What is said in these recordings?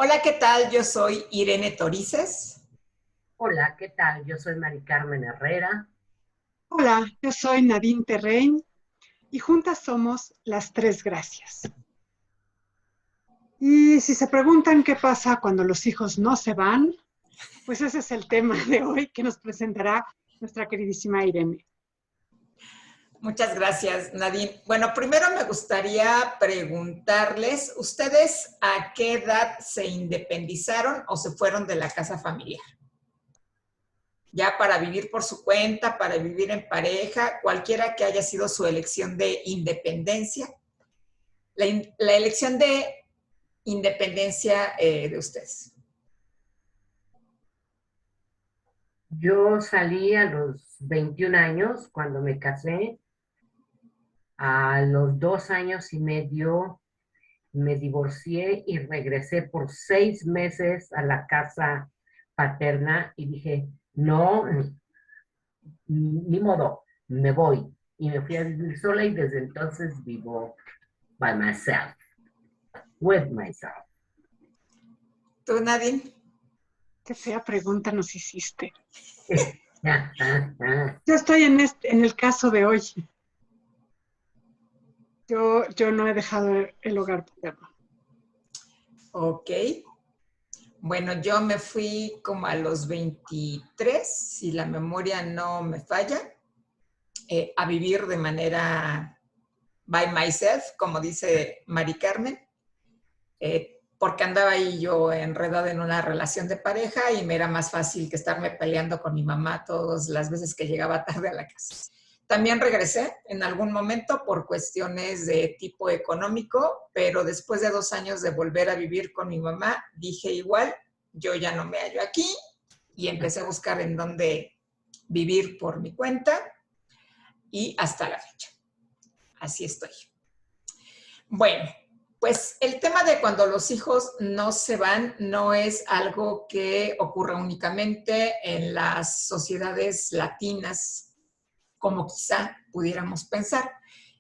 Hola, ¿qué tal? Yo soy Irene Torices. Hola, ¿qué tal? Yo soy Mari Carmen Herrera. Hola, yo soy Nadine Terrein y juntas somos las Tres Gracias. Y si se preguntan qué pasa cuando los hijos no se van, pues ese es el tema de hoy que nos presentará nuestra queridísima Irene. Muchas gracias, Nadine. Bueno, primero me gustaría preguntarles, ¿ustedes a qué edad se independizaron o se fueron de la casa familiar? Ya para vivir por su cuenta, para vivir en pareja, cualquiera que haya sido su elección de independencia. La elección de independencia de ustedes. Yo salí a los 21 años cuando me casé. A los 2 años y medio me divorcié y regresé por 6 meses a la casa paterna y dije, no, ni modo, me voy. Y me fui a vivir sola y desde entonces vivo by myself, with myself. ¿Tú, Nadine? Qué fea pregunta nos hiciste. Yo estoy en el caso de hoy. Yo no he dejado el hogar paterno. Ok. Bueno, yo me fui como a los 23, si la memoria no me falla, a vivir de manera by myself, como dice Mari Carmen, porque andaba ahí yo enredada en una relación de pareja y me era más fácil que estarme peleando con mi mamá todas las veces que llegaba tarde a la casa. También regresé en algún momento por cuestiones de tipo económico, pero después de 2 años de volver a vivir con mi mamá, dije igual, yo ya no me hallo aquí y empecé a buscar en dónde vivir por mi cuenta y hasta la fecha. Así estoy. Bueno, pues el tema de cuando los hijos no se van no es algo que ocurra únicamente en las sociedades latinas, como quizá pudiéramos pensar.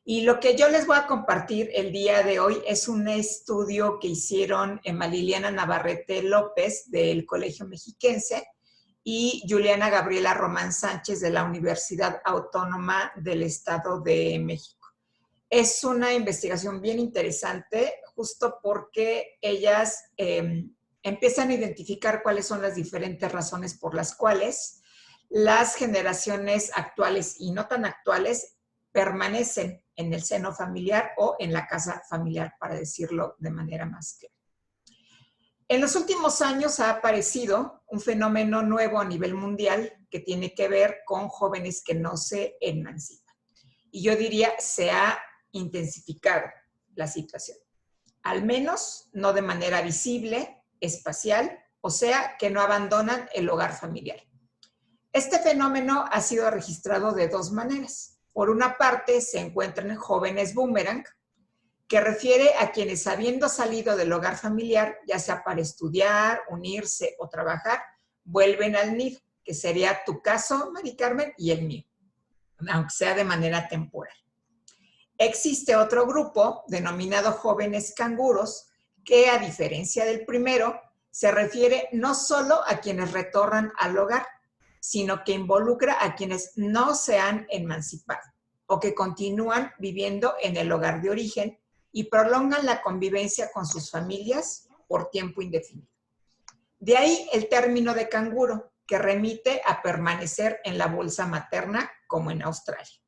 Y lo que yo les voy a compartir el día de hoy es un estudio que hicieron Emma Liliana Navarrete López del Colegio Mexiquense y Juliana Gabriela Román Sánchez de la Universidad Autónoma del Estado de México. Es una investigación bien interesante justo porque ellas empiezan a identificar cuáles son las diferentes razones por las cuales las generaciones actuales y no tan actuales permanecen en el seno familiar o en la casa familiar, para decirlo de manera más clara. En los últimos años ha aparecido un fenómeno nuevo a nivel mundial que tiene que ver con jóvenes que no se emancipan. Y yo diría, se ha intensificado la situación. Al menos no de manera visible, espacial, o sea, que no abandonan el hogar familiar. Este fenómeno ha sido registrado de dos maneras. Por una parte, se encuentran jóvenes boomerang, que refiere a quienes habiendo salido del hogar familiar, ya sea para estudiar, unirse o trabajar, vuelven al nido, que sería tu caso, Mari Carmen, y el mío, aunque sea de manera temporal. Existe otro grupo denominado jóvenes canguros, que a diferencia del primero, se refiere no solo a quienes retornan al hogar, sino que involucra a quienes no se han emancipado o que continúan viviendo en el hogar de origen y prolongan la convivencia con sus familias por tiempo indefinido. De ahí el término de canguro, que remite a permanecer en la bolsa materna, como en Australia.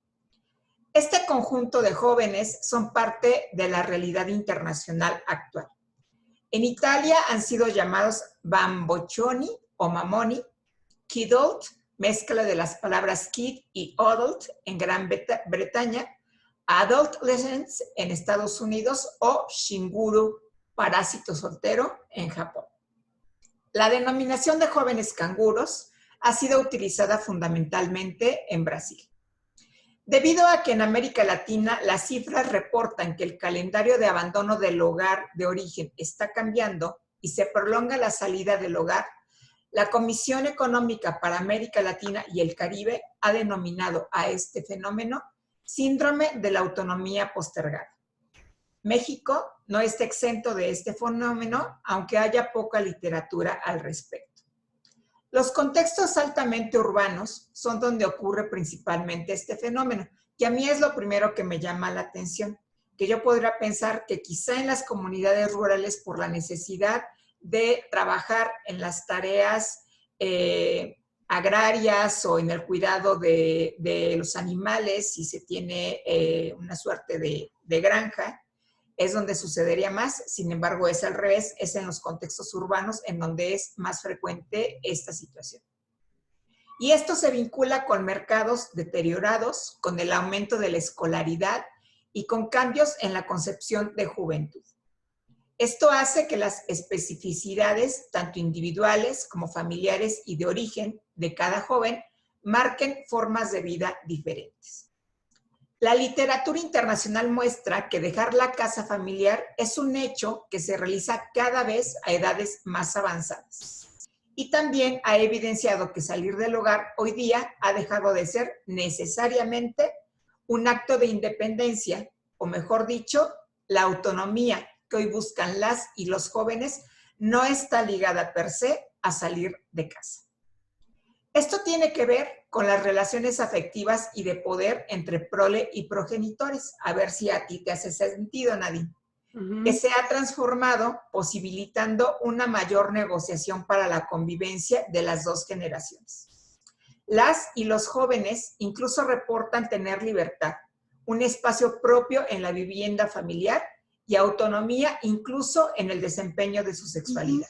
Este conjunto de jóvenes son parte de la realidad internacional actual. En Italia han sido llamados bamboccioni o mamoni, kidult, mezcla de las palabras kid y adult en Gran Bretaña, adolescents en Estados Unidos o shinguru, parásito soltero, en Japón. La denominación de jóvenes canguros ha sido utilizada fundamentalmente en Brasil. Debido a que en América Latina las cifras reportan que el calendario de abandono del hogar de origen está cambiando y se prolonga la salida del hogar, la Comisión Económica para América Latina y el Caribe ha denominado a este fenómeno síndrome de la autonomía postergada. México no está exento de este fenómeno, aunque haya poca literatura al respecto. Los contextos altamente urbanos son donde ocurre principalmente este fenómeno, que a mí es lo primero que me llama la atención, que yo podría pensar que quizá en las comunidades rurales, por la necesidad de trabajar en las tareas agrarias o en el cuidado de los animales, si se tiene una suerte de granja, es donde sucedería más. Sin embargo, es al revés, es en los contextos urbanos en donde es más frecuente esta situación. Y esto se vincula con mercados deteriorados, con el aumento de la escolaridad y con cambios en la concepción de juventud. Esto hace que las especificidades, tanto individuales como familiares y de origen de cada joven, marquen formas de vida diferentes. La literatura internacional muestra que dejar la casa familiar es un hecho que se realiza cada vez a edades más avanzadas. Y también ha evidenciado que salir del hogar hoy día ha dejado de ser necesariamente un acto de independencia, o mejor dicho, la autonomía que hoy buscan las y los jóvenes no está ligada per se a salir de casa. Esto tiene que ver con las relaciones afectivas y de poder entre prole y progenitores. A ver si a ti te hace sentido, Nadine. Que se ha transformado posibilitando una mayor negociación para la convivencia de las dos generaciones. Las y los jóvenes incluso reportan tener libertad, un espacio propio en la vivienda familiar y autonomía incluso en el desempeño de su sexualidad.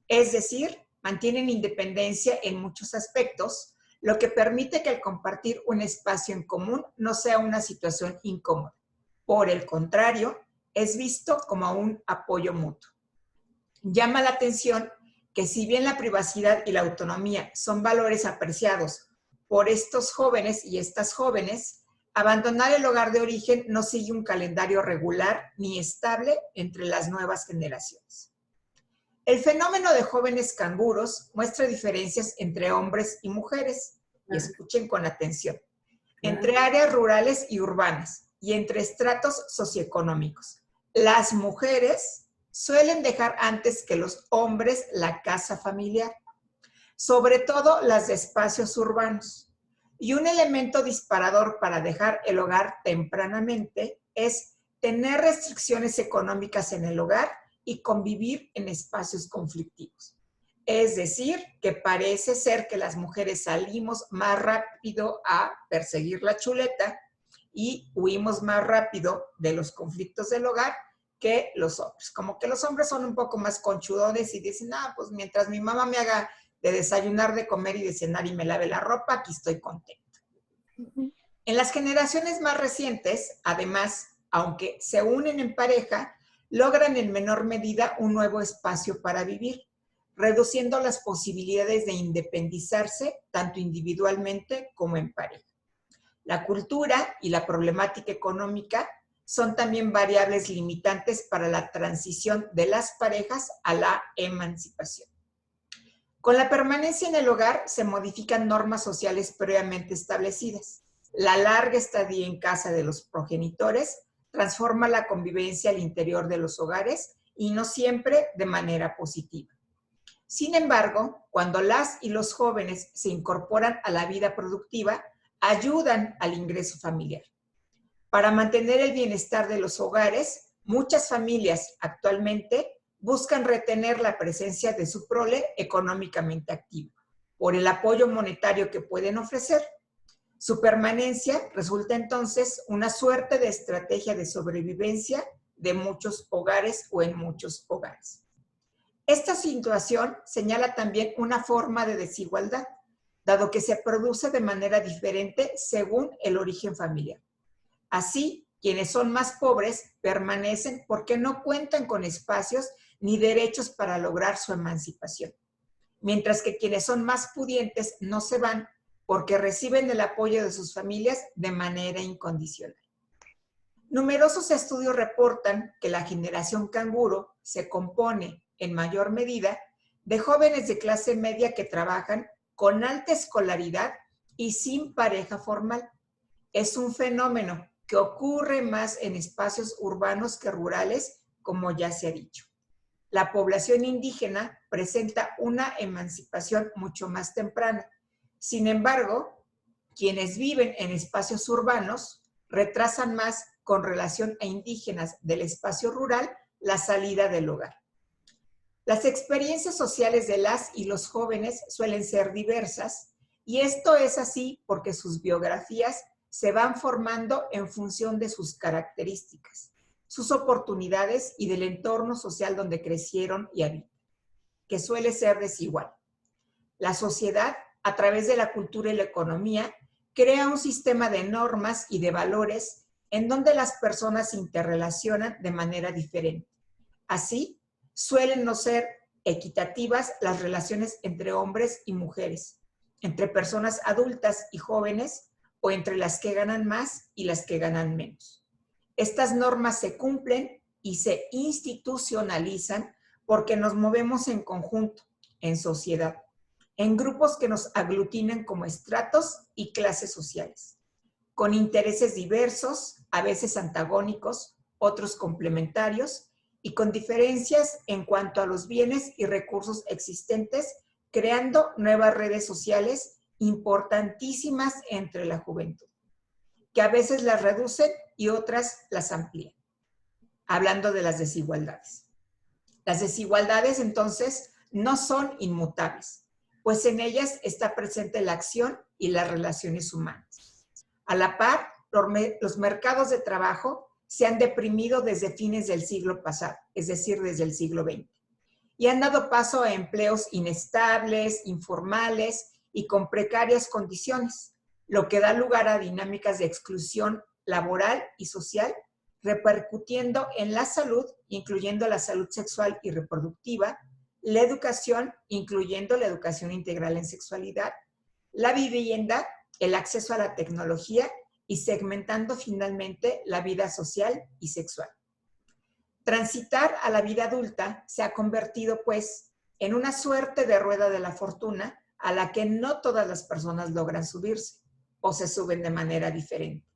Es decir, mantienen independencia en muchos aspectos, lo que permite que el compartir un espacio en común no sea una situación incómoda. Por el contrario, es visto como un apoyo mutuo. Llama la atención que si bien la privacidad y la autonomía son valores apreciados por estos jóvenes y estas jóvenes, abandonar el hogar de origen no sigue un calendario regular ni estable entre las nuevas generaciones. El fenómeno de jóvenes canguros muestra diferencias entre hombres y mujeres, y escuchen con atención, entre áreas rurales y urbanas, y entre estratos socioeconómicos. Las mujeres suelen dejar antes que los hombres la casa familiar, sobre todo las de espacios urbanos. Y un elemento disparador para dejar el hogar tempranamente es tener restricciones económicas en el hogar y convivir en espacios conflictivos. Es decir, que parece ser que las mujeres salimos más rápido a perseguir la chuleta y huimos más rápido de los conflictos del hogar que los hombres. Como que los hombres son un poco más conchudones y dicen, pues mientras mi mamá me haga de desayunar, de comer y de cenar y me lave la ropa, aquí estoy contento. En las generaciones más recientes, además, aunque se unen en pareja, logran en menor medida un nuevo espacio para vivir, reduciendo las posibilidades de independizarse tanto individualmente como en pareja. La cultura y la problemática económica son también variables limitantes para la transición de las parejas a la emancipación. Con la permanencia en el hogar se modifican normas sociales previamente establecidas. La larga estadía en casa de los progenitores transforma la convivencia al interior de los hogares y no siempre de manera positiva. Sin embargo, cuando las y los jóvenes se incorporan a la vida productiva, ayudan al ingreso familiar. Para mantener el bienestar de los hogares, muchas familias actualmente buscan retener la presencia de su prole económicamente activa, por el apoyo monetario que pueden ofrecer. Su permanencia resulta entonces una suerte de estrategia de sobrevivencia de muchos hogares o en muchos hogares. Esta situación señala también una forma de desigualdad, dado que se produce de manera diferente según el origen familiar. Así, quienes son más pobres permanecen porque no cuentan con espacios ni derechos para lograr su emancipación, mientras que quienes son más pudientes no se van porque reciben el apoyo de sus familias de manera incondicional. Numerosos estudios reportan que la generación canguro se compone, en mayor medida, de jóvenes de clase media que trabajan con alta escolaridad y sin pareja formal. Es un fenómeno que ocurre más en espacios urbanos que rurales, como ya se ha dicho. La población indígena presenta una emancipación mucho más temprana. Sin embargo, quienes viven en espacios urbanos retrasan más con relación a indígenas del espacio rural la salida del hogar. Las experiencias sociales de las y los jóvenes suelen ser diversas, y esto es así porque sus biografías se van formando en función de sus características, sus oportunidades y del entorno social donde crecieron y habitan, que suele ser desigual. La sociedad, a través de la cultura y la economía, crea un sistema de normas y de valores en donde las personas se interrelacionan de manera diferente. Así, suelen no ser equitativas las relaciones entre hombres y mujeres, entre personas adultas y jóvenes, o entre las que ganan más y las que ganan menos. Estas normas se cumplen y se institucionalizan porque nos movemos en conjunto, en sociedad, en grupos que nos aglutinan como estratos y clases sociales, con intereses diversos, a veces antagónicos, otros complementarios, y con diferencias en cuanto a los bienes y recursos existentes, creando nuevas redes sociales importantísimas entre la juventud, que a veces las reducen y otras las amplían. Hablando de las desigualdades. Las desigualdades, entonces, no son inmutables, pues en ellas está presente la acción y las relaciones humanas. A la par, los mercados de trabajo se han deprimido desde fines del siglo pasado, es decir, desde el siglo XX, y han dado paso a empleos inestables, informales y con precarias condiciones, lo que da lugar a dinámicas de exclusión laboral y social, repercutiendo en la salud, incluyendo la salud sexual y reproductiva, la educación, incluyendo la educación integral en sexualidad, la vivienda, el acceso a la tecnología y segmentando finalmente la vida social y sexual. Transitar a la vida adulta se ha convertido, pues, en una suerte de rueda de la fortuna a la que no todas las personas logran subirse o se suben de manera diferente,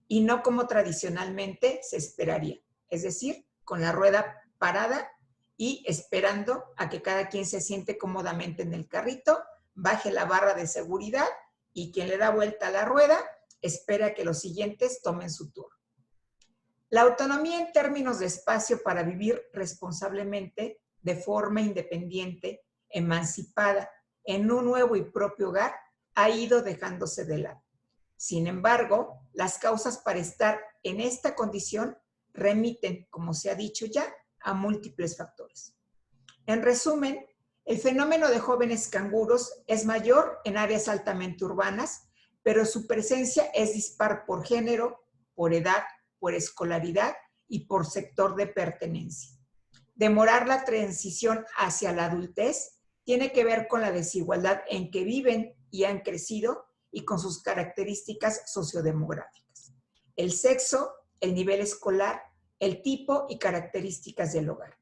y no como tradicionalmente se esperaría, es decir, con la rueda parada y esperando a que cada quien se siente cómodamente en el carrito, baje la barra de seguridad y quien le da vuelta a la rueda espera que los siguientes tomen su turno. La autonomía en términos de espacio para vivir responsablemente, de forma independiente, emancipada, en un nuevo y propio hogar, ha ido dejándose de lado. Sin embargo, las causas para estar en esta condición remiten, como se ha dicho ya, a múltiples factores. En resumen, el fenómeno de jóvenes canguros es mayor en áreas altamente urbanas, pero su presencia es dispar por género, por edad, por escolaridad y por sector de pertenencia. Demorar la transición hacia la adultez tiene que ver con la desigualdad en que viven y han crecido y con sus características sociodemográficas. El sexo, el nivel escolar, el tipo y características del hogar.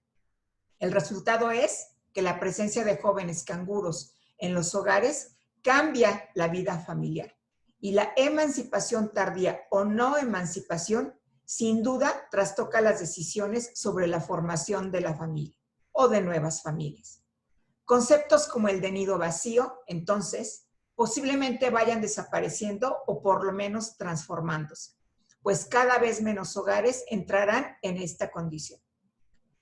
El resultado es que la presencia de jóvenes canguros en los hogares cambia la vida familiar, y la emancipación tardía o no emancipación sin duda trastoca las decisiones sobre la formación de la familia o de nuevas familias. Conceptos como el de nido vacío, entonces, posiblemente vayan desapareciendo o por lo menos transformándose, pues cada vez menos hogares entrarán en esta condición.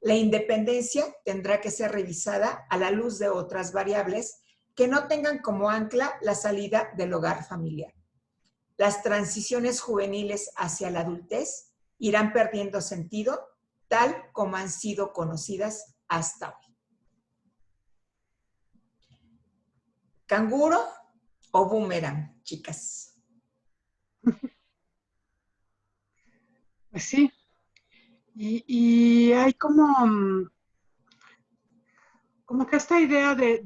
La independencia tendrá que ser revisada a la luz de otras variables que no tengan como ancla la salida del hogar familiar. Las transiciones juveniles hacia la adultez irán perdiendo sentido tal como han sido conocidas hasta hoy. ¿Canguro o boomerang, chicas? Pues sí. Y hay como que esta idea de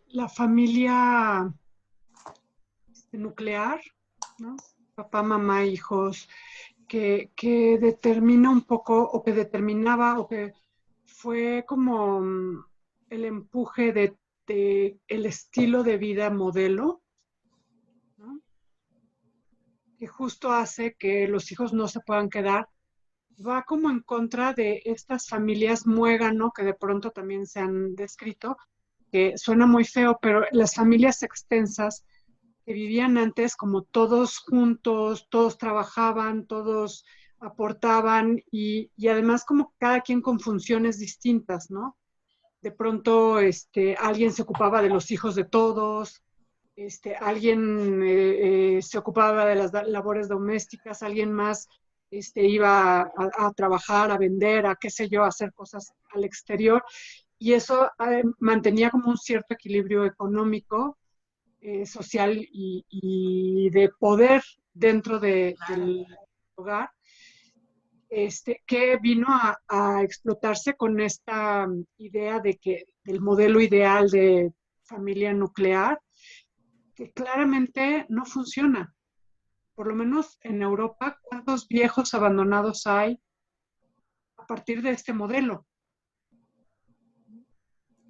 la familia nuclear, ¿no? Papá, mamá, hijos, que determina un poco, o que determinaba, o que fue como el empuje de el estilo de vida modelo, ¿no? que justo hace que los hijos no se puedan quedar, va como en contra de estas familias muégano que de pronto también se han descrito, que suena muy feo, pero las familias extensas que vivían antes como todos juntos, todos trabajaban, todos aportaban y además como cada quien con funciones distintas, ¿no? De pronto alguien se ocupaba de los hijos de todos, alguien se ocupaba de las labores domésticas, alguien más iba a trabajar, a vender, a qué sé yo, a hacer cosas al exterior. Y eso mantenía como un cierto equilibrio económico, social y de poder dentro del hogar, que vino a explotarse con esta idea de que del modelo ideal de familia nuclear, que claramente no funciona. Por lo menos en Europa, ¿cuántos viejos abandonados hay a partir de este modelo?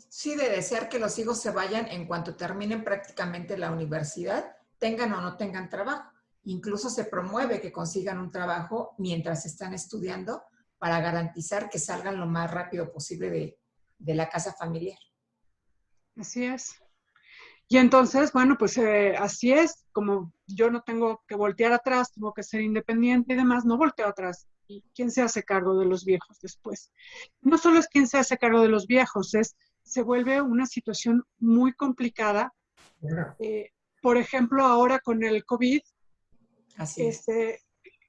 Sí, de desear que los hijos se vayan en cuanto terminen prácticamente la universidad, tengan o no tengan trabajo. Incluso se promueve que consigan un trabajo mientras están estudiando para garantizar que salgan lo más rápido posible de la casa familiar. Así es. Y entonces, bueno, pues así es, como yo no tengo que voltear atrás, tengo que ser independiente y demás, no volteo atrás. ¿Y quién se hace cargo de los viejos después? No solo es quién se hace cargo de los viejos, se vuelve una situación muy complicada. No. Por ejemplo, ahora con el COVID, Así es.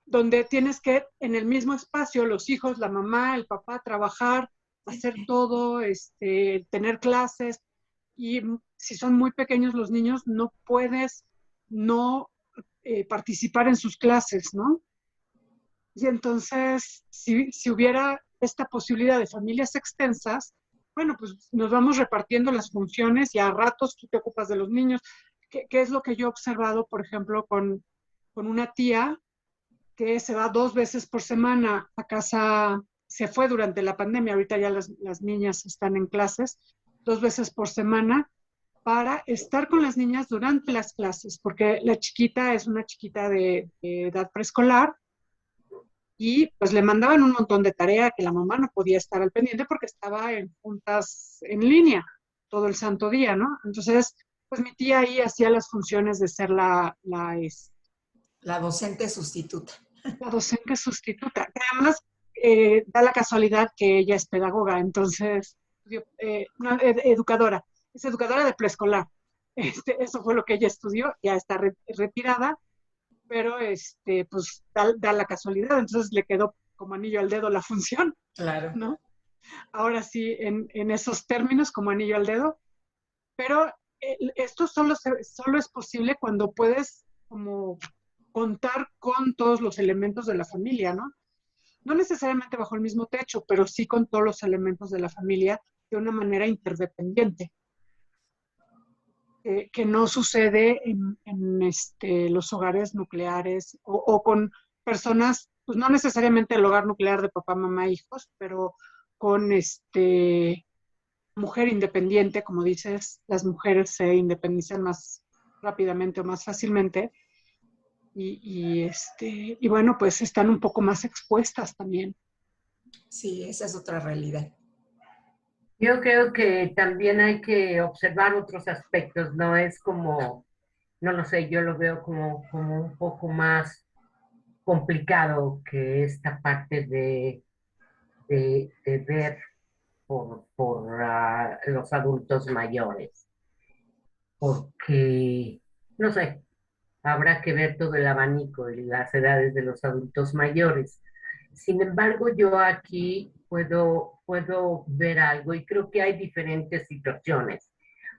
donde tienes que en el mismo espacio, los hijos, la mamá, el papá, trabajar, hacer todo, tener clases, y si son muy pequeños los niños, no puedes no participar en sus clases, ¿no? Y entonces, si hubiera esta posibilidad de familias extensas, bueno, pues nos vamos repartiendo las funciones y a ratos tú te ocupas de los niños, que es lo que yo he observado, por ejemplo, con una tía que se va 2 veces por semana a casa, se fue durante la pandemia, ahorita ya las niñas están en clases, 2 veces por semana para estar con las niñas durante las clases, porque la chiquita es una chiquita de edad preescolar y pues le mandaban un montón de tarea que la mamá no podía estar al pendiente porque estaba en juntas en línea todo el santo día, ¿no? Entonces, pues mi tía ahí hacía las funciones de ser La docente sustituta. la docente sustituta. Además, da la casualidad que ella es pedagoga, entonces, una educadora, es educadora de preescolar. Eso fue lo que ella estudió, ya está retirada, pero pues da la casualidad, entonces le quedó como anillo al dedo la función, Claro. ¿no? Ahora sí, en esos términos, como anillo al dedo, pero esto solo es posible cuando puedes como contar con todos los elementos de la familia, ¿no? No necesariamente bajo el mismo techo, pero sí con todos los elementos de la familia de una manera interdependiente, que no sucede en los hogares nucleares o con personas, pues no necesariamente el hogar nuclear de papá, mamá, hijos, pero con mujer independiente, como dices, las mujeres se independizan más rápidamente o más fácilmente y bueno, pues están un poco más expuestas también. Sí, esa es otra realidad. Yo creo que también hay que observar otros aspectos, ¿no? Es como, no lo sé, yo lo veo como un poco más complicado que esta parte de ver por los adultos mayores, porque, no sé, habrá que ver todo el abanico y las edades de los adultos mayores. Sin embargo, yo aquí puedo ver algo y creo que hay diferentes situaciones.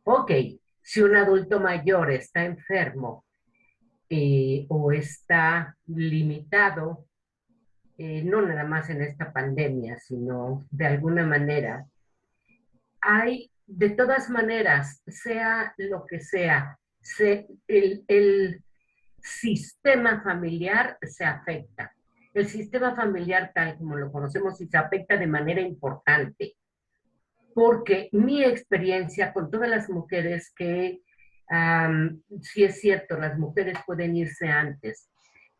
Ok, si un adulto mayor está enfermo o está limitado, no nada más en esta pandemia, sino de alguna manera, hay de todas maneras, sea lo que sea, el sistema familiar se afecta. El sistema familiar tal como lo conocemos y se afecta de manera importante, porque mi experiencia con todas las mujeres que, sí es cierto, las mujeres pueden irse antes,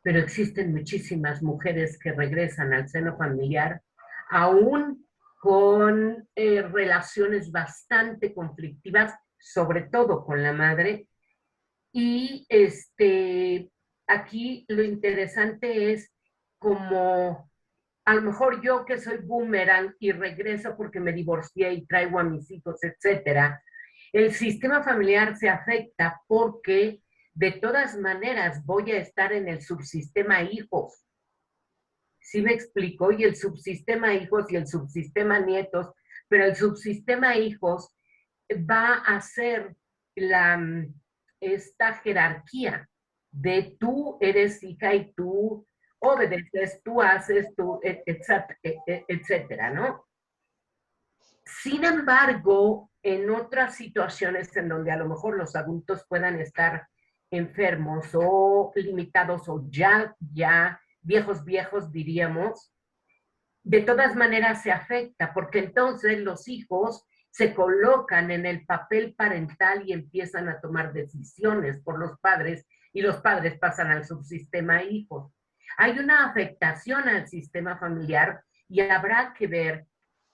pero existen muchísimas mujeres que regresan al seno familiar, aún con relaciones bastante conflictivas, sobre todo con la madre. Y aquí lo interesante es como a lo mejor yo que soy boomerang y regreso porque me divorcié y traigo a mis hijos, etcétera, el sistema familiar se afecta porque de todas maneras voy a estar en el subsistema hijos. ¿Sí me explico? Y el subsistema hijos y el subsistema nietos, pero el subsistema hijos va a ser esta jerarquía de tú eres hija y tú obedeces, tú haces, tú, etcétera, ¿no? Sin embargo, en otras situaciones en donde a lo mejor los adultos puedan estar enfermos o limitados o ya viejos diríamos, de todas maneras se afecta, porque entonces los hijos se colocan en el papel parental y empiezan a tomar decisiones por los padres y los padres pasan al subsistema hijos. Hay una afectación al sistema familiar y habrá que ver.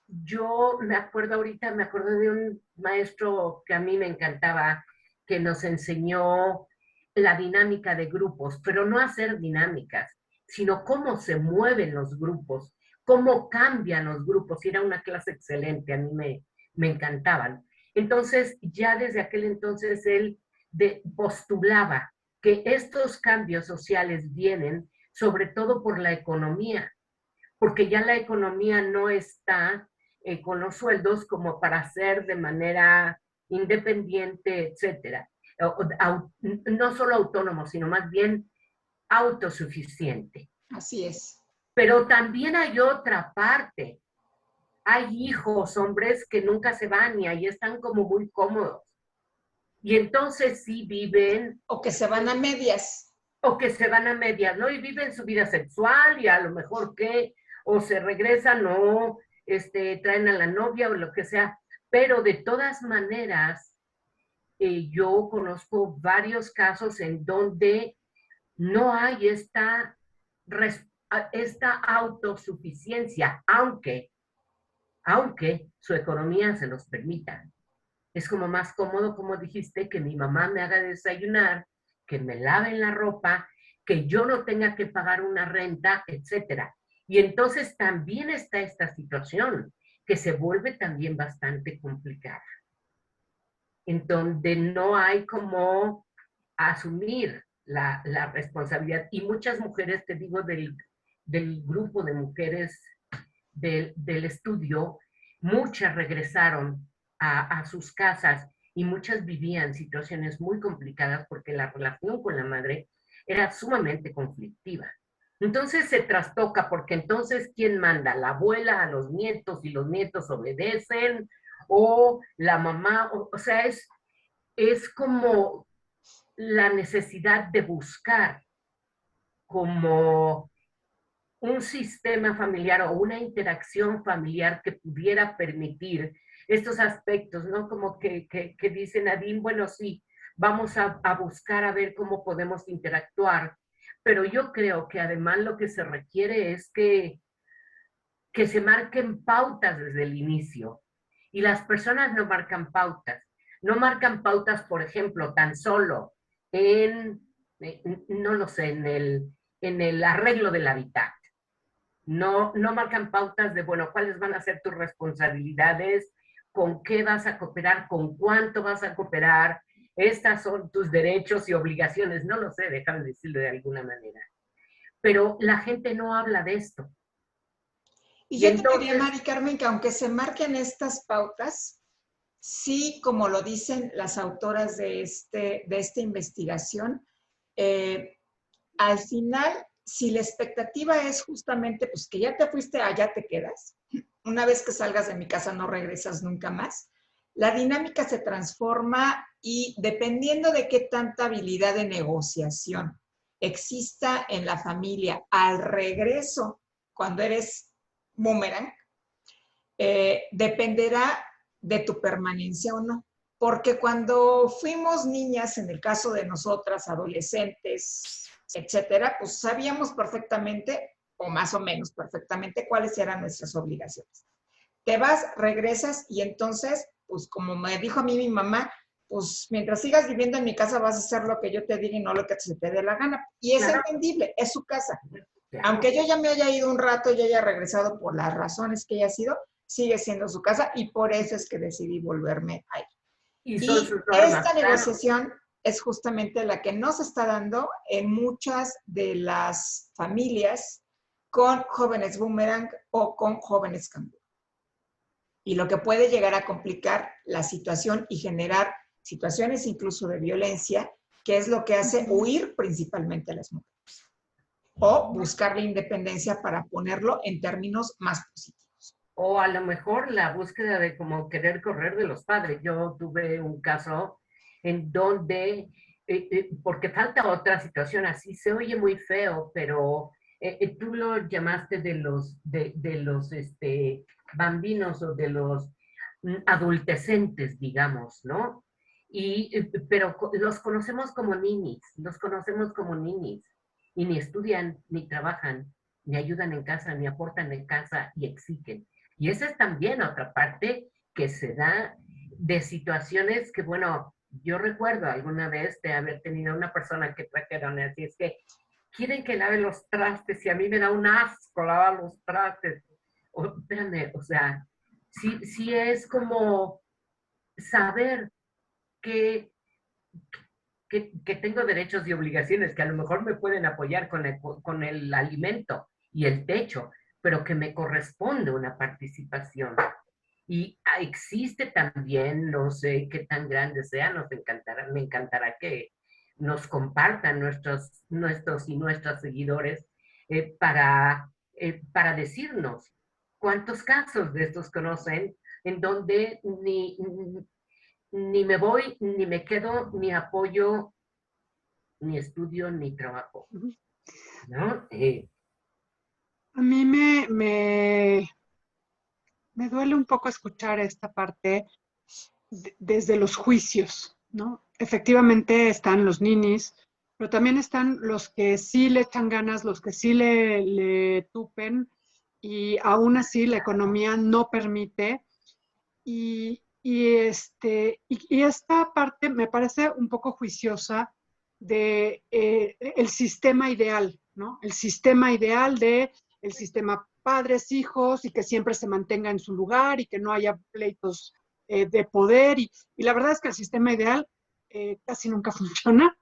Yo me acuerdo de un maestro que a mí me encantaba, que nos enseñó la dinámica de grupos, pero no hacer dinámicas, sino cómo se mueven los grupos, cómo cambian los grupos. Y era una clase excelente, a mí me encantaban. Entonces, ya desde aquel entonces él postulaba que estos cambios sociales vienen sobre todo por la economía, porque ya la economía no está con los sueldos como para hacer de manera independiente, etcétera. No solo autónomo, sino más bien autosuficiente. Así es. Pero también hay otra parte. Hay hijos, hombres que nunca se van y ahí están como muy cómodos. Y entonces sí viven... O que se van a medias. O que se van a medias, ¿no? Y viven su vida sexual y a lo mejor que o se regresan o traen a la novia o lo que sea. Pero de todas maneras, yo conozco varios casos en donde no hay esta autosuficiencia, aunque su economía se los permita. Es como más cómodo, como dijiste, que mi mamá me haga desayunar, que me laven la ropa, que yo no tenga que pagar una renta, etcétera. Y entonces también está esta situación que se vuelve también bastante complicada, en donde no hay como asumir la responsabilidad. Y muchas mujeres, te digo, del grupo de mujeres del estudio, muchas regresaron a sus casas y muchas vivían situaciones muy complicadas porque la relación con la madre era sumamente conflictiva. Entonces se trastoca porque entonces ¿quién manda? ¿La abuela a los nietos y los nietos obedecen? ¿O la mamá? O sea, es como la necesidad de buscar como un sistema familiar o una interacción familiar que pudiera permitir estos aspectos, ¿no? Como que dice Nadine, bueno, sí, vamos a buscar a ver cómo podemos interactuar, pero yo creo que además lo que se requiere es que se marquen pautas desde el inicio. Y las personas no marcan pautas. No marcan pautas, por ejemplo, tan solo no lo sé, en el arreglo del hábitat. No marcan pautas de, bueno, cuáles van a ser tus responsabilidades, con qué vas a cooperar, con cuánto vas a cooperar, estas son tus derechos y obligaciones, no lo sé, déjame decirlo de alguna manera. Pero la gente no habla de esto. Y yo te diría, Mari Carmen, que aunque se marquen estas pautas, sí, como lo dicen las autoras de esta investigación, al final, si la expectativa es justamente pues, que ya te fuiste, allá te quedas, una vez que salgas de mi casa no regresas nunca más, la dinámica se transforma y dependiendo de qué tanta habilidad de negociación exista en la familia al regreso, cuando eres boomerang, dependerá de tu permanencia o no. Porque cuando fuimos niñas, en el caso de nosotras, adolescentes, etcétera, pues sabíamos perfectamente, o más o menos perfectamente, cuáles eran nuestras obligaciones. Te vas, regresas y entonces, pues como me dijo a mí mi mamá, pues mientras sigas viviendo en mi casa vas a hacer lo que yo te diga y no lo que se te dé la gana. Y es Claro, entendible, es su casa. claro. Aunque yo ya me haya ido un rato y haya regresado por las razones que haya sido, sigue siendo su casa y por eso es que decidí volverme ahí. Y son Y sus normas, esta claro. negociación es justamente la que no se está dando en muchas de las familias con jóvenes boomerang o con jóvenes canguro. Y lo que puede llegar a complicar la situación y generar situaciones incluso de violencia, que es lo que hace huir principalmente a las mujeres. O buscar la independencia para ponerlo en términos más positivos. O a lo mejor la búsqueda de como querer correr de los padres. Yo tuve un caso en donde, porque falta otra situación, así se oye muy feo, pero tú lo llamaste de los bambinos o de los adultecentes, digamos, ¿no? Pero los conocemos como ninis, los conocemos como ninis, y ni estudian, ni trabajan, ni ayudan en casa, ni aportan en casa y exigen. Y esa es también otra parte que se da de situaciones que, bueno, yo recuerdo alguna vez de haber tenido una persona que trajeron así, es que quieren que lave los trastes y a mí me da un asco lavar los trastes. Espérame, o sea, sí es como saber que, que tengo derechos y obligaciones que a lo mejor me pueden apoyar con el alimento y el techo, pero que me corresponde una participación. Y existe también, no sé qué tan grande sea, me encantará que nos compartan nuestros y nuestras seguidores para decirnos cuántos casos de estos conocen en donde ni me voy, ni me quedo, ni apoyo, ni estudio, ni trabajo, ¿no? A mí me duele un poco escuchar esta parte desde los juicios, ¿no? Efectivamente están los ninis, pero también están los que sí le echan ganas, los que sí le tupen y aún así la economía no permite. Y esta parte me parece un poco juiciosa de el sistema ideal, ¿no? El sistema ideal de el sistema padres, hijos y que siempre se mantenga en su lugar y que no haya pleitos de poder. Y la verdad es que el sistema ideal casi nunca funciona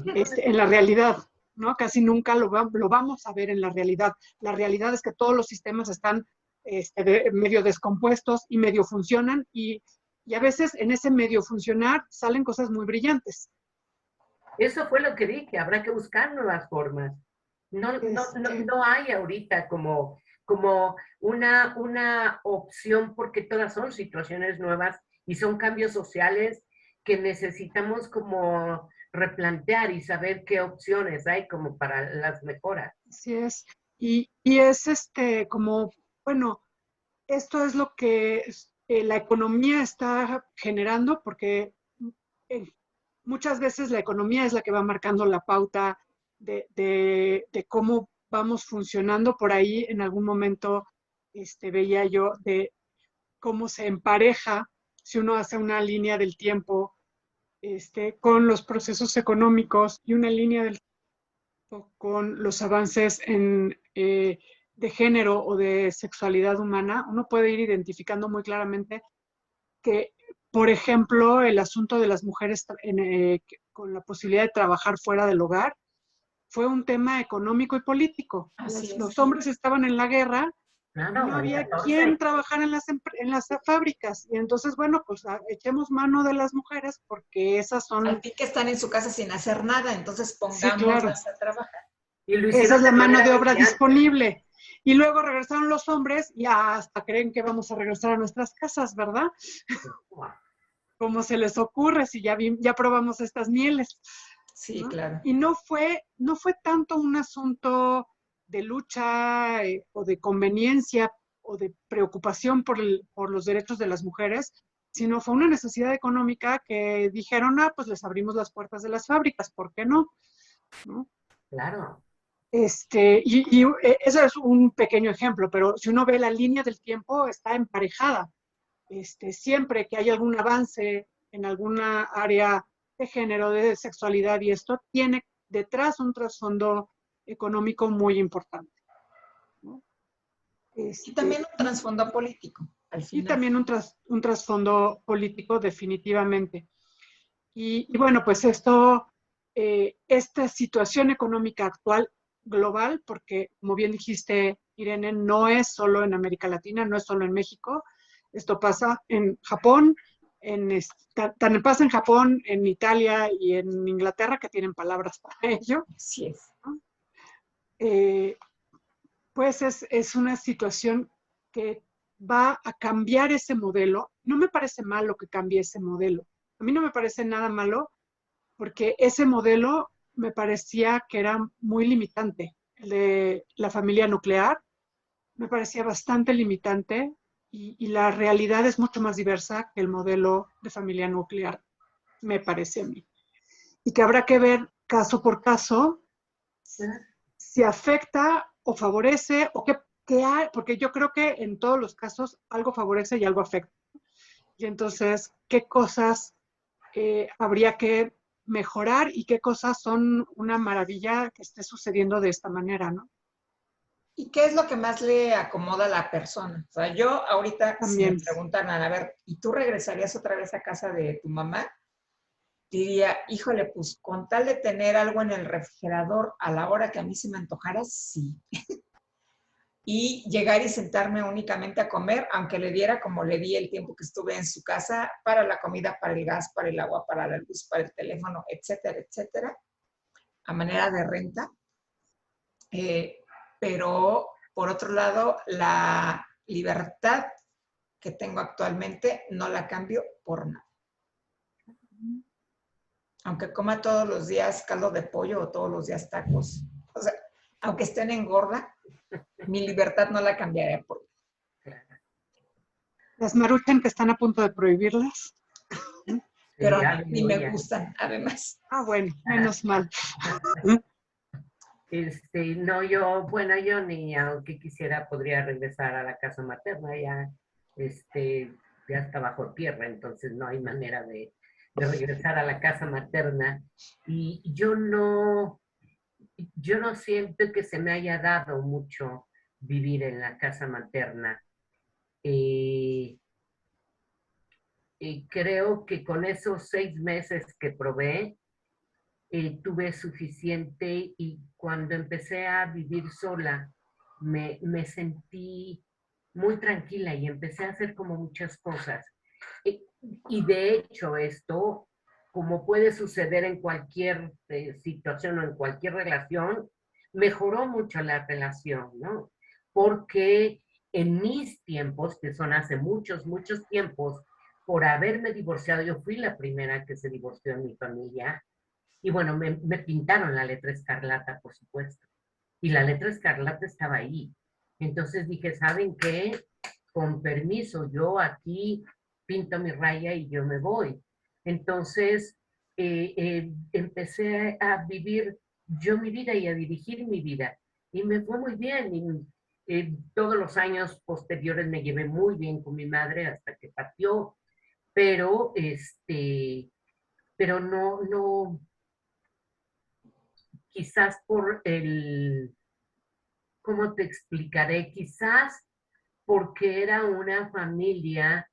en la realidad, ¿no? Casi nunca lo vamos a ver en la realidad. La realidad es que todos los sistemas están medio descompuestos y medio funcionan y a veces en ese medio funcionar salen cosas muy brillantes. Eso fue lo que dije, habrá que buscar nuevas formas. No hay ahorita como una opción porque todas son situaciones nuevas y son cambios sociales que necesitamos como replantear y saber qué opciones hay como para las mejoras. Así es. Y es como, bueno, esto es lo que la economía está generando porque eh, muchas veces la economía es la que va marcando la pauta de cómo vamos funcionando. Por ahí en algún momento veía yo de cómo se empareja si uno hace una línea del tiempo con los procesos económicos y una línea del tiempo con los avances de género o de sexualidad humana. Uno puede ir identificando muy claramente que, por ejemplo, el asunto de las mujeres con la posibilidad de trabajar fuera del hogar fue un tema económico y político. Los hombres estaban en la guerra y Claro, no el había 14. quien trabajara en las fábricas. Y entonces, bueno, pues echemos mano de las mujeres porque esas son... Al fin que están en su casa sin hacer nada, entonces Sí, claro. pongámoslas a trabajar. Y lo Esa hicieron es la de mano de manera obra brillante. disponible. Y luego regresaron los hombres y hasta creen que vamos a regresar a nuestras casas, ¿verdad? ¿Cómo se les ocurre si ya probamos estas mieles? Sí, ¿No? claro. Y no fue tanto un asunto de lucha o de conveniencia o de preocupación por los derechos de las mujeres, sino fue una necesidad económica que dijeron, pues les abrimos las puertas de las fábricas, ¿por qué no? ¿No? claro. Eso es un pequeño ejemplo, pero si uno ve la línea del tiempo, está emparejada. Siempre que hay algún avance en alguna área de género, de sexualidad, y esto tiene detrás un trasfondo económico muy importante, ¿no? Y también un trasfondo político, al Y final. también un trasfondo político definitivamente. Y bueno, pues esto, esta situación económica actual global, porque como bien dijiste, Irene, no es solo en América Latina, no es solo en México, esto pasa en Japón, también pasa en Japón, en Italia y en Inglaterra, que tienen palabras para ello, Así es. ¿no? Eh, pues es una situación que va a cambiar ese modelo. No me parece malo que cambie ese modelo. A mí no me parece nada malo porque ese modelo me parecía que era muy limitante. El de la familia nuclear me parecía bastante limitante y la realidad es mucho más diversa que el modelo de familia nuclear, me parece a mí. Y que habrá que ver caso por caso si afecta o favorece o qué hay, porque yo creo que en todos los casos algo favorece y algo afecta. Y entonces, ¿qué cosas habría que mejorar y qué cosas son una maravilla que esté sucediendo de esta manera, ¿no? ¿Y qué es lo que más le acomoda a la persona? O sea, yo ahorita, si me También. preguntan, a ver, ¿y tú regresarías otra vez a casa de tu mamá? Diría, híjole, pues con tal de tener algo en el refrigerador a la hora que a mí se me antojara, sí. Y llegar y sentarme únicamente a comer, aunque le diera como le di el tiempo que estuve en su casa para la comida, para el gas, para el agua, para la luz, para el teléfono, etcétera, etcétera, a manera de renta. Eh, pero por otro lado, la libertad que tengo actualmente no la cambio por nada. Aunque coma todos los días caldo de pollo o todos los días tacos, o sea, aunque estén engorda, mi libertad no la cambiaría por nada. Las maruchan que están a punto de prohibirlas. Pero Sí, ya ni veo me ya. gustan, además. Ah, bueno, menos mal. No, yo ni aunque quisiera podría regresar a la casa materna, ya está bajo tierra, entonces no hay manera de regresar a la casa materna. Y yo no siento que se me haya dado mucho vivir en la casa materna. Eh, y creo que con esos 6 meses que probé, tuve suficiente y cuando empecé a vivir sola, me sentí muy tranquila y empecé a hacer como muchas cosas. Y, y de hecho esto, como puede suceder en cualquier situación o en cualquier relación, mejoró mucho la relación, ¿no? Porque en mis tiempos, que son hace muchos, muchos tiempos, por haberme divorciado, yo fui la primera que se divorció en mi familia, y bueno, me pintaron la letra escarlata, por supuesto. Y la letra escarlata estaba ahí. Entonces dije, ¿saben qué? Con permiso, yo aquí pinto mi raya y yo me voy. Entonces empecé a vivir yo mi vida y a dirigir mi vida. Y me fue muy bien. Y todos los años posteriores me llevé muy bien con mi madre hasta que partió. Pero, pero no, quizás ¿cómo te explicaré? Quizás porque era una familia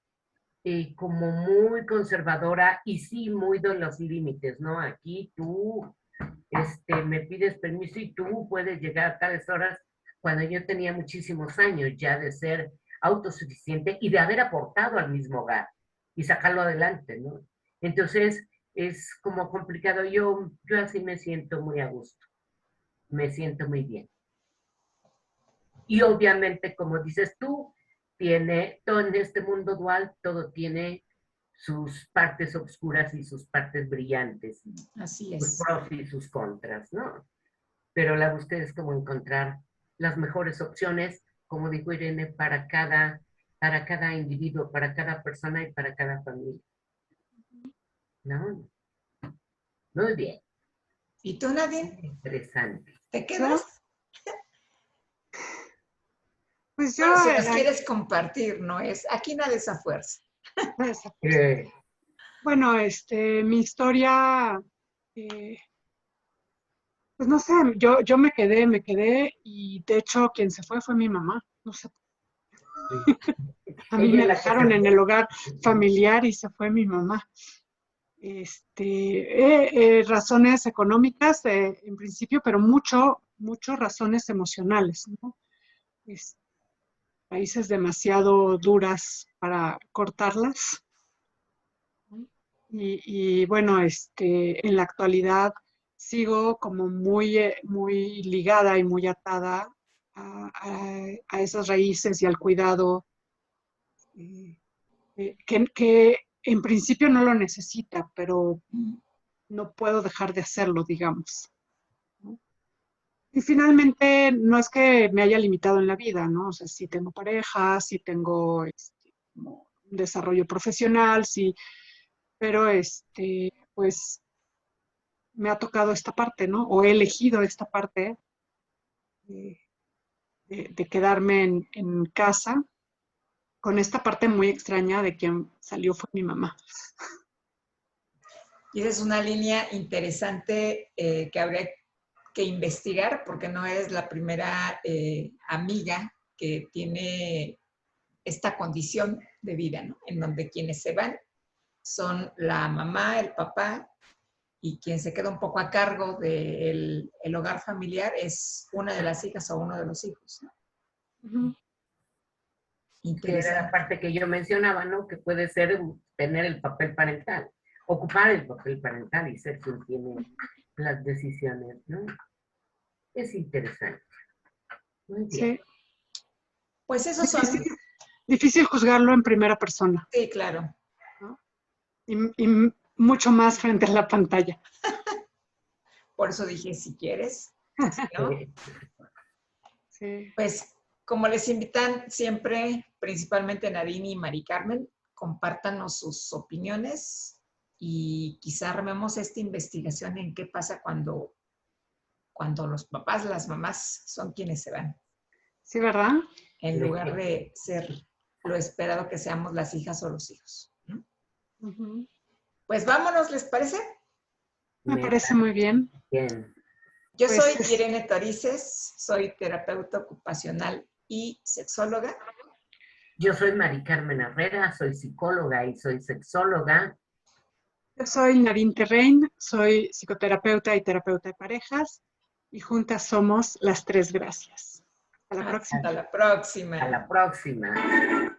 como muy conservadora y sí muy de los límites, ¿no? Aquí tú me pides permiso y tú puedes llegar a tales horas cuando yo tenía muchísimos años ya de ser autosuficiente y de haber aportado al mismo hogar y sacarlo adelante, ¿no? Entonces es como complicado. Yo así me siento muy a gusto, me siento muy bien. Y obviamente, como dices tú, todo en este mundo dual, todo tiene sus partes oscuras y sus partes brillantes, Así sus es. pros y sus contras, ¿no? Pero la búsqueda es como encontrar las mejores opciones, como dijo Irene, para cada individuo, para cada persona y para cada familia, ¿no? Muy bien. ¿Y tú, Nadine? Interesante. ¿Te quedas? Pues yo, Bueno, si nos quieres compartir, no es, aquí nada es a fuerza. bueno, mi historia, pues no sé, yo me quedé y de hecho quien se fue mi mamá. No sé, a mí Ella me es la que dejaron se en fue. el hogar familiar y se fue mi mamá. Razones económicas en principio, pero mucho razones emocionales, ¿no? Es- Raíces demasiado duras para cortarlas. Y bueno, en la actualidad sigo como muy ligada y muy atada a esas raíces y al cuidado, eh, que en principio no lo necesita, pero no puedo dejar de hacerlo, digamos, ¿no? Y finalmente, no es que me haya limitado en la vida, ¿no? O sea, sí tengo pareja, sí tengo como un desarrollo profesional, sí, pero pues me ha tocado esta parte, ¿no? O he elegido esta parte de, de quedarme en casa con esta parte muy extraña de quien salió fue mi mamá. Y esa es una línea interesante que habría que investigar porque no es la primera amiga que tiene esta condición de vida, ¿no? En donde quienes se van son la mamá, el papá, y quien se queda un poco a cargo del hogar familiar es una de las hijas o uno de los hijos, ¿no? Ujú. Que era la Interesante. parte que yo mencionaba, ¿no? Que puede ser tener el papel parental, ocupar el papel parental y ser quien tiene las decisiones, ¿no? Es interesante. Muy bien. Sí, Pues esos difícil, son, difícil juzgarlo en primera persona, sí, claro. ¿no? Y mucho más frente a la pantalla. Por eso dije, si quieres, si no, Sí. pues como les invitan siempre, principalmente Nadine y Mari Carmen, compártanos sus opiniones y quizá armemos esta investigación en qué pasa cuando los papás, las mamás son quienes se van, Sí, ¿verdad? en lugar de ser lo esperado que seamos las hijas o los hijos, ¿no? Ujú. Pues vámonos, ¿les parece? Me Me parece muy bien. bien. Yo soy Pues Irene Torices, soy terapeuta ocupacional y sexóloga. Yo soy Mari Carmen Herrera, soy psicóloga y soy sexóloga. yo soy Nadine Terrein, soy psicoterapeuta y terapeuta de parejas y juntas somos las tres gracias. Hasta la próxima. Hasta la A próxima. la próxima.